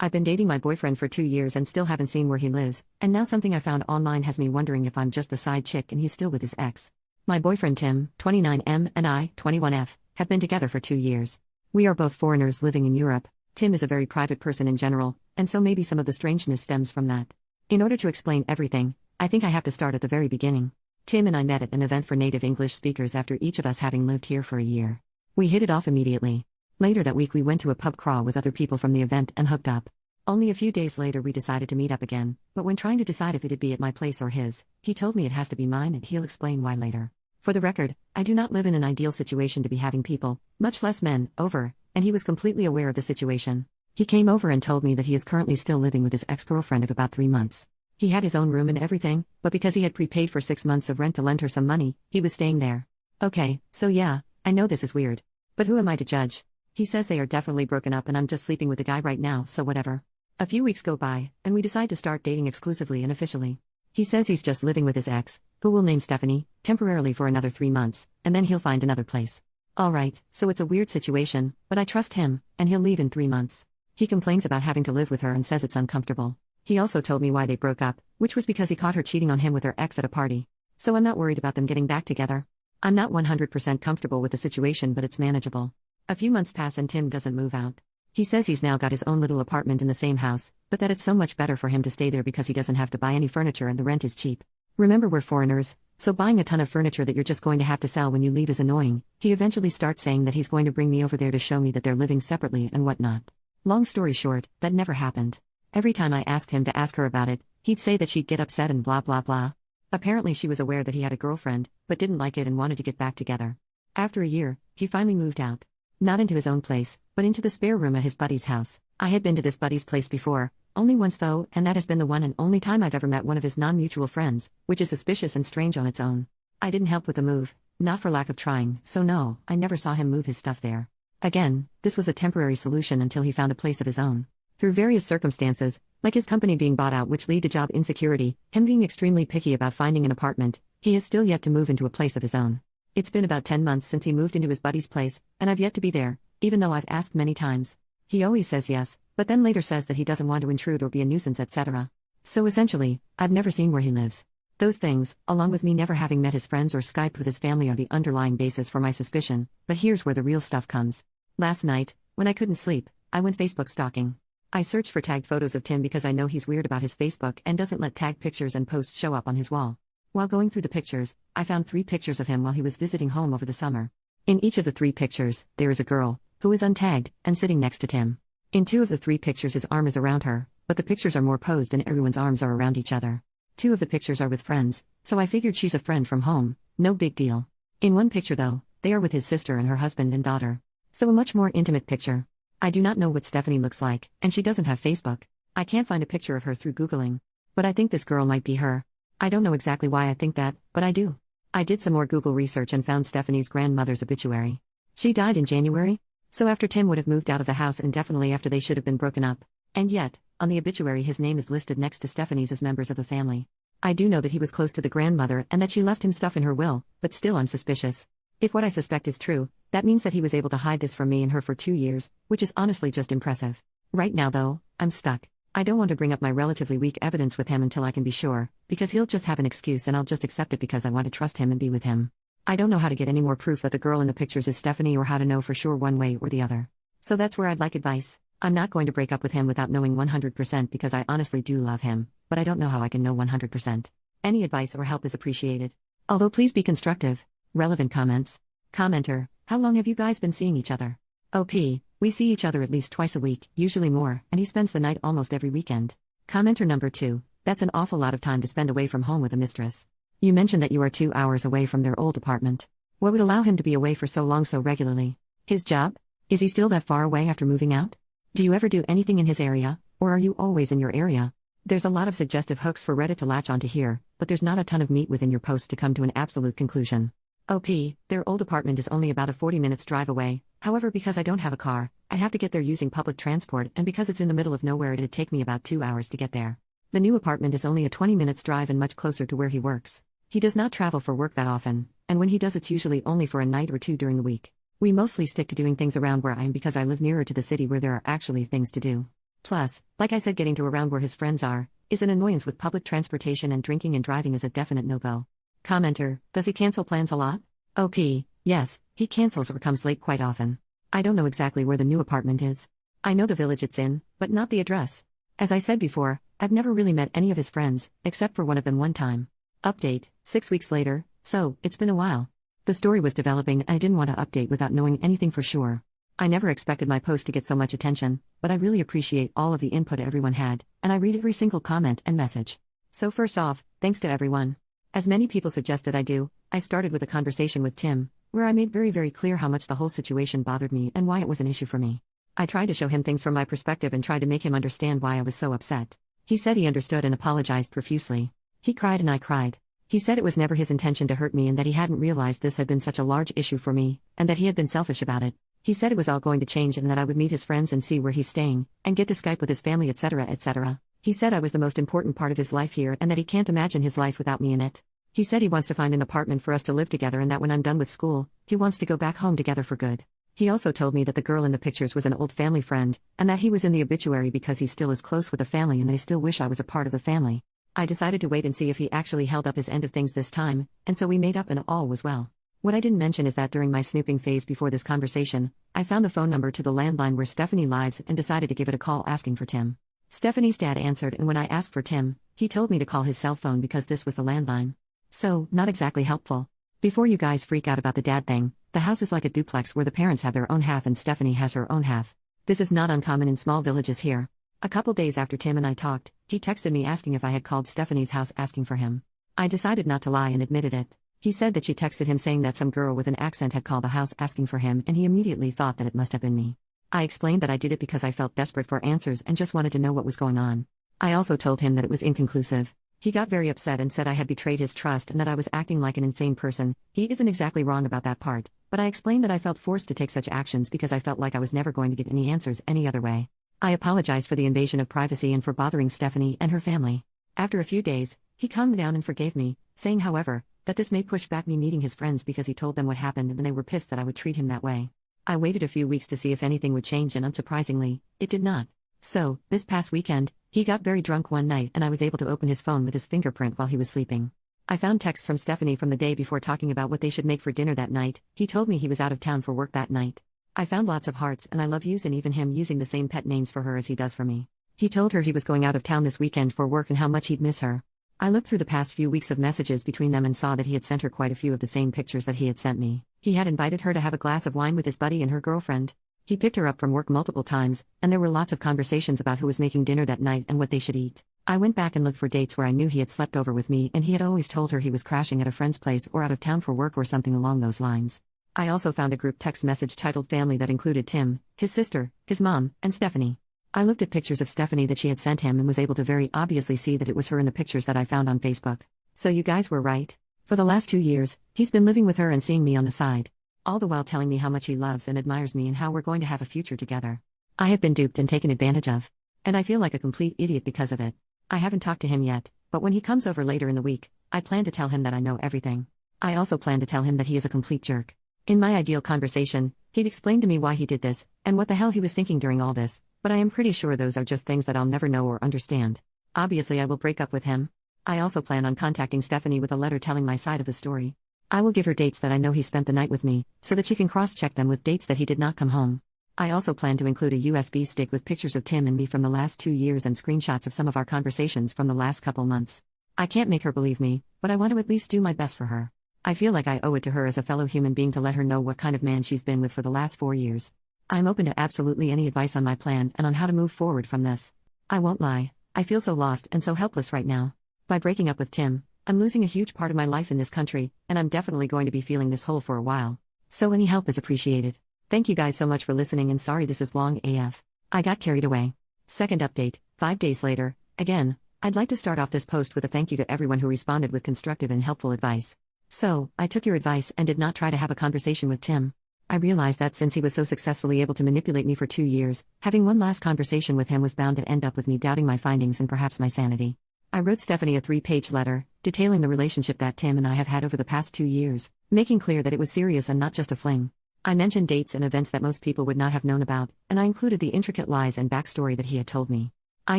I've been dating my boyfriend for 2 years and still haven't seen where he lives, and now something I found online has me wondering if I'm just the side chick and he's still with his ex. My boyfriend Tim, 29M, and I, 21F, have been together for 2 years. We are both foreigners living in Europe. Tim is a very private person in general, and so maybe some of the strangeness stems from that. In order to explain everything, I think I have to start at the very beginning. Tim and I met at an event for native English speakers after each of us having lived here for a year. We hit it off immediately. Later that week we went to a pub crawl with other people from the event and hooked up. Only a few days later we decided to meet up again, but when trying to decide if it'd be at my place or his, he told me it has to be mine and he'll explain why later. For the record, I do not live in an ideal situation to be having people, much less men, over, and he was completely aware of the situation. He came over and told me that he is currently still living with his ex-girlfriend of about 3 months. He had his own room and everything, but because he had prepaid for 6 months of rent to lend her some money, he was staying there. Okay, so yeah, I know this is weird. But who am I to judge? He says they are definitely broken up and I'm just sleeping with the guy right now, so whatever. A few weeks go by, and we decide to start dating exclusively and officially. He says he's just living with his ex, who we'll name Stephanie, temporarily for another 3 months, and then he'll find another place. Alright, so it's a weird situation, but I trust him, and he'll leave in 3 months. He complains about having to live with her and says it's uncomfortable. He also told me why they broke up, which was because he caught her cheating on him with her ex at a party. So I'm not worried about them getting back together. I'm not 100% comfortable with the situation, but it's manageable. A few months pass and Tim doesn't move out. He says he's now got his own little apartment in the same house, but that it's so much better for him to stay there because he doesn't have to buy any furniture and the rent is cheap. Remember, we're foreigners, so buying a ton of furniture that you're just going to have to sell when you leave is annoying. He eventually starts saying that he's going to bring me over there to show me that they're living separately and whatnot. Long story short, that never happened. Every time I asked him to ask her about it, he'd say that she'd get upset and blah blah blah. Apparently she was aware that he had a girlfriend, but didn't like it and wanted to get back together. After a year, he finally moved out. Not into his own place, but into the spare room at his buddy's house. I had been to this buddy's place before, only once though, and that has been the one and only time I've ever met one of his non-mutual friends, which is suspicious and strange on its own. I didn't help with the move, not for lack of trying, so no, I never saw him move his stuff there. Again, this was a temporary solution until he found a place of his own. Through various circumstances, like his company being bought out which lead to job insecurity, him being extremely picky about finding an apartment, he has still yet to move into a place of his own. It's been about 10 months since he moved into his buddy's place, and I've yet to be there, even though I've asked many times. He always says yes, but then later says that he doesn't want to intrude or be a nuisance, etc. So essentially, I've never seen where he lives. Those things, along with me never having met his friends or Skyped with his family, are the underlying basis for my suspicion, but here's where the real stuff comes. Last night, when I couldn't sleep, I went Facebook stalking. I searched for tagged photos of Tim because I know he's weird about his Facebook and doesn't let tagged pictures and posts show up on his wall. While going through the pictures, I found 3 pictures of him while he was visiting home over the summer. In each of the 3 pictures, there is a girl, who is untagged, and sitting next to Tim. In 2 of the 3 pictures his arm is around her, but the pictures are more posed and everyone's arms are around each other. 2 of the pictures are with friends, so I figured she's a friend from home, no big deal. In one picture though, they are with his sister and her husband and daughter. So a much more intimate picture. I do not know what Stephanie looks like, and she doesn't have Facebook. I can't find a picture of her through Googling. But I think this girl might be her. I don't know exactly why I think that, but I do. I did some more Google research and found Stephanie's grandmother's obituary. She died in January? So after Tim would have moved out of the house and definitely after they should have been broken up. And yet, on the obituary his name is listed next to Stephanie's as members of the family. I do know that he was close to the grandmother and that she left him stuff in her will, but still I'm suspicious. If what I suspect is true, that means that he was able to hide this from me and her for 2 years, which is honestly just impressive. Right now though, I'm stuck. I don't want to bring up my relatively weak evidence with him until I can be sure, because he'll just have an excuse and I'll just accept it because I want to trust him and be with him. I don't know how to get any more proof that the girl in the pictures is Stephanie or how to know for sure one way or the other. So that's where I'd like advice. I'm not going to break up with him without knowing 100% because I honestly do love him, but I don't know how I can know 100%. Any advice or help is appreciated. Although please be constructive. Relevant comments. Commenter, how long have you guys been seeing each other? OP, we see each other at least twice a week, usually more, and he spends the night almost every weekend. Commenter number 2, that's an awful lot of time to spend away from home with a mistress. You mentioned that you are 2 hours away from their old apartment. What would allow him to be away for so long so regularly? His job? Is he still that far away after moving out? Do you ever do anything in his area, or are you always in your area? There's a lot of suggestive hooks for Reddit to latch onto here, but there's not a ton of meat within your post to come to an absolute conclusion. OP, their old apartment is only about a 40 minutes drive away, however because I don't have a car, I have to get there using public transport and because it's in the middle of nowhere it'd take me about 2 hours to get there. The new apartment is only a 20 minutes drive and much closer to where he works. He does not travel for work that often, and when he does it's usually only for a night or 2 during the week. We mostly stick to doing things around where I am because I live nearer to the city where there are actually things to do. Plus, like I said, getting to around where his friends are is an annoyance with public transportation, and drinking and driving is a definite no-go. Commenter, does he cancel plans a lot? OP, yes, he cancels or comes late quite often. I don't know exactly where the new apartment is. I know the village it's in, but not the address. As I said before, I've never really met any of his friends, except for one of them one time. Update, 6 weeks later, so, it's been a while. The story was developing and I didn't want to update without knowing anything for sure. I never expected my post to get so much attention, but I really appreciate all of the input everyone had, and I read every single comment and message. So first off, thanks to everyone. As many people suggested I do, I started with a conversation with Tim, where I made very clear how much the whole situation bothered me and why it was an issue for me. I tried to show him things from my perspective and tried to make him understand why I was so upset. He said he understood and apologized profusely. He cried and I cried. He said it was never his intention to hurt me and that he hadn't realized this had been such a large issue for me, and that he had been selfish about it. He said it was all going to change and that I would meet his friends and see where he's staying, and get to Skype with his family, etc., etc. He said I was the most important part of his life here and that he can't imagine his life without me in it. He said he wants to find an apartment for us to live together and that when I'm done with school, he wants to go back home together for good. He also told me that the girl in the pictures was an old family friend, and that he was in the obituary because he still is close with the family and they still wish I was a part of the family. I decided to wait and see if he actually held up his end of things this time, and so we made up and all was well. What I didn't mention is that during my snooping phase before this conversation, I found the phone number to the landline where Stephanie lives and decided to give it a call asking for Tim. Stephanie's dad answered, and when I asked for Tim, he told me to call his cell phone because this was the landline. So, not exactly helpful. Before you guys freak out about the dad thing, the house is like a duplex where the parents have their own half and Stephanie has her own half. This is not uncommon in small villages here. A couple days after Tim and I talked, he texted me asking if I had called Stephanie's house asking for him. I decided not to lie and admitted it. He said that she texted him saying that some girl with an accent had called the house asking for him and he immediately thought that it must have been me. I explained that I did it because I felt desperate for answers and just wanted to know what was going on. I also told him that it was inconclusive. He got very upset and said I had betrayed his trust and that I was acting like an insane person. He isn't exactly wrong about that part, but I explained that I felt forced to take such actions because I felt like I was never going to get any answers any other way. I apologized for the invasion of privacy and for bothering Stephanie and her family. After a few days, he calmed down and forgave me, saying however, that this may push back me meeting his friends because he told them what happened and they were pissed that I would treat him that way. I waited a few weeks to see if anything would change and unsurprisingly, it did not. So, this past weekend, he got very drunk one night and I was able to open his phone with his fingerprint while he was sleeping. I found texts from Stephanie from the day before talking about what they should make for dinner that night. He told me he was out of town for work that night. I found lots of hearts and I love yous and even him using the same pet names for her as he does for me. He told her he was going out of town this weekend for work and how much he'd miss her. I looked through the past few weeks of messages between them and saw that he had sent her quite a few of the same pictures that he had sent me. He had invited her to have a glass of wine with his buddy and her girlfriend. He picked her up from work multiple times, and there were lots of conversations about who was making dinner that night and what they should eat. I went back and looked for dates where I knew he had slept over with me and he had always told her he was crashing at a friend's place or out of town for work or something along those lines. I also found a group text message titled Family that included Tim, his sister, his mom, and Stephanie. I looked at pictures of Stephanie that she had sent him and was able to very obviously see that it was her in the pictures that I found on Facebook. So you guys were right. For the last 2 years, he's been living with her and seeing me on the side. All the while telling me how much he loves and admires me and how we're going to have a future together. I have been duped and taken advantage of. And I feel like a complete idiot because of it. I haven't talked to him yet, but when he comes over later in the week, I plan to tell him that I know everything. I also plan to tell him that he is a complete jerk. In my ideal conversation, he'd explain to me why he did this, and what the hell he was thinking during all this, but I am pretty sure those are just things that I'll never know or understand. Obviously I will break up with him. I also plan on contacting Stephanie with a letter telling my side of the story. I will give her dates that I know he spent the night with me, so that she can cross-check them with dates that he did not come home. I also plan to include a USB stick with pictures of Tim and me from the last 2 years and screenshots of some of our conversations from the last couple months. I can't make her believe me, but I want to at least do my best for her. I feel like I owe it to her as a fellow human being to let her know what kind of man she's been with for the last 4 years. I'm open to absolutely any advice on my plan and on how to move forward from this. I won't lie, I feel so lost and so helpless right now. By breaking up with Tim, I'm losing a huge part of my life in this country, and I'm definitely going to be feeling this hole for a while. So any help is appreciated. Thank you guys so much for listening and sorry this is long AF. I got carried away. Second update, 5 days later, again, I'd like to start off this post with a thank you to everyone who responded with constructive and helpful advice. So, I took your advice and did not try to have a conversation with Tim. I realized that since he was so successfully able to manipulate me for 2 years, having one last conversation with him was bound to end up with me doubting my findings and perhaps my sanity. I wrote Stephanie a 3-page letter, detailing the relationship that Tim and I have had over the past 2 years, making clear that it was serious and not just a fling. I mentioned dates and events that most people would not have known about, and I included the intricate lies and backstory that he had told me. I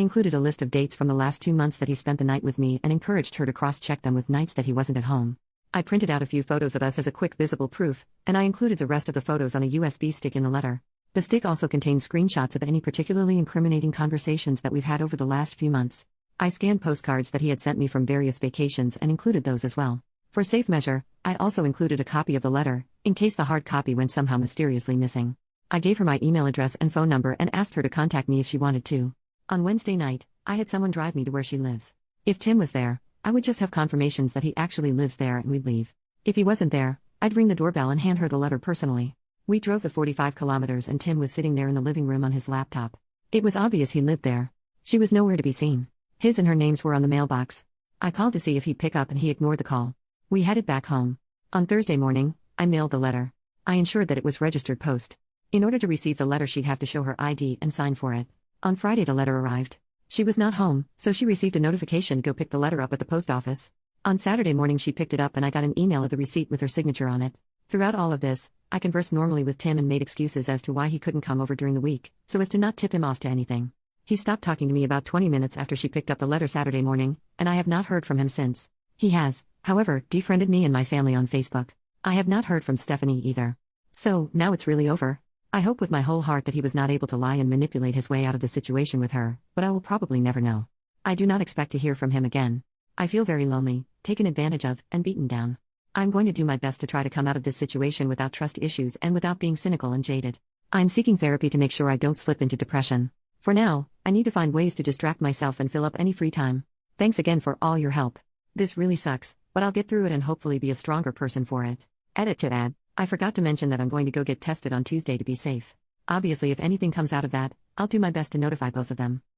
included a list of dates from the last 2 months that he spent the night with me and encouraged her to cross-check them with nights that he wasn't at home. I printed out a few photos of us as a quick visible proof, and I included the rest of the photos on a USB stick in the letter. The stick also contained screenshots of any particularly incriminating conversations that we've had over the last few months. I scanned postcards that he had sent me from various vacations and included those as well. For safe measure, I also included a copy of the letter, in case the hard copy went somehow mysteriously missing. I gave her my email address and phone number and asked her to contact me if she wanted to. On Wednesday night, I had someone drive me to where she lives. If Tim was there, I would just have confirmations that he actually lives there and we'd leave. If he wasn't there, I'd ring the doorbell and hand her the letter personally. We drove the 45 kilometers and Tim was sitting there in the living room on his laptop. It was obvious he lived there. She was nowhere to be seen. His and her names were on the mailbox. I called to see if he'd pick up and he ignored the call. We headed back home. On Thursday morning, I mailed the letter. I ensured that it was registered post. In order to receive the letter, she'd have to show her ID and sign for it. On Friday, the letter arrived. She was not home, so she received a notification to go pick the letter up at the post office. On Saturday morning, she picked it up and I got an email of the receipt with her signature on it. Throughout all of this, I conversed normally with Tim and made excuses as to why he couldn't come over during the week, so as to not tip him off to anything. He stopped talking to me about 20 minutes after she picked up the letter Saturday morning, and I have not heard from him since. He has, however, defriended me and my family on Facebook. I have not heard from Stephanie either. So, now it's really over. I hope with my whole heart that he was not able to lie and manipulate his way out of the situation with her, but I will probably never know. I do not expect to hear from him again. I feel very lonely, taken advantage of, and beaten down. I'm going to do my best to try to come out of this situation without trust issues and without being cynical and jaded. I'm seeking therapy to make sure I don't slip into depression. For now, I need to find ways to distract myself and fill up any free time. Thanks again for all your help. This really sucks, but I'll get through it and hopefully be a stronger person for it. Edit to add. I forgot to mention that I'm going to go get tested on Tuesday to be safe. Obviously, if anything comes out of that, I'll do my best to notify both of them.